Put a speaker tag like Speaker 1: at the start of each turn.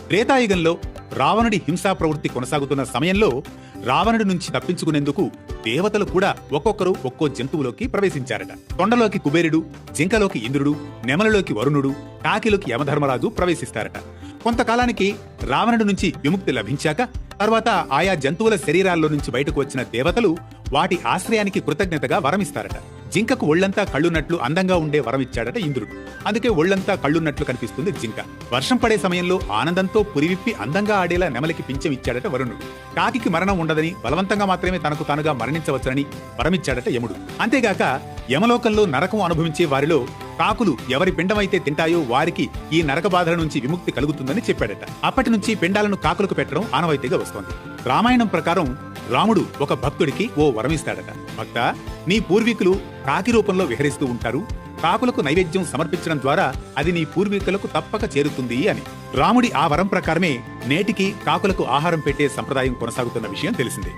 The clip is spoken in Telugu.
Speaker 1: త్రేతాయుగంలో రావణుడి హింసా ప్రవృత్తి కొనసాగుతున్న సమయంలో రావణుడి నుంచి తప్పించుకునేందుకు దేవతలు కూడా ఒక్కొక్కరు ఒక్కో జంతువులోకి ప్రవేశించారట. తొండలోకి కుబేరుడు, జింకలోకి ఇంద్రుడు, నెమలలోకి వరుణుడు, కాకిలోకి యమధర్మరాజు ప్రవేశిస్తారట. కొంతకాలానికి రావణుడి నుంచి విముక్తి లభించాక తర్వాత ఆయా జంతువుల శరీరాల్లో నుంచి బయటకు వచ్చిన దేవతలు వాటి ఆశ్రయానికి కృతజ్ఞతగా వరమిస్తారట. జింకకు ఒళ్లంతా కళ్ళున్నట్లు అందంగా ఉండే వరం ఇచ్చాడట ఇంద్రుడు. అందుకే ఒళ్లంతా కళ్ళున్నట్లు కనిపిస్తుంది జింక. వర్షం పడే సమయంలో ఆనందంతో పురివిప్పి అందంగా ఆడేలా నెమలికి పింఛం ఇచ్చాడట వరుణుడు. కాకికి మరణం ఉండదని, బలవంతంగా మాత్రమే తనకు తానుగా మరణించవచ్చునని వరమిచ్చాడట యముడు. అంతేగాక యమలోకంలో నరకం అనుభవించే వారిలో కాకులు ఎవరి పిండమైతే తింటాయో వారికి ఈ నరక బాధల నుంచి విముక్తి కలుగుతుందని చెప్పాడట. అప్పటి నుంచి పిండాలను కాకులకు పెట్టడం ఆనవాయితీగా వస్తోంది. రామాయణం ప్రకారం రాముడు ఒక భక్తుడికి ఓ వరమిస్తాడట. భక్త, నీ పూర్వీకులు కాకి రూపంలో విహరిస్తూ ఉంటారు. కాకులకు నైవేద్యం సమర్పించడం ద్వారా అది నీ పూర్వీకులకు తప్పక చేరుతుంది అని. రాముడి ఆ వరం ప్రకారమే నేటికి కాకులకు ఆహారం పెట్టే సంప్రదాయం కొనసాగుతున్న విషయం తెలిసిందే.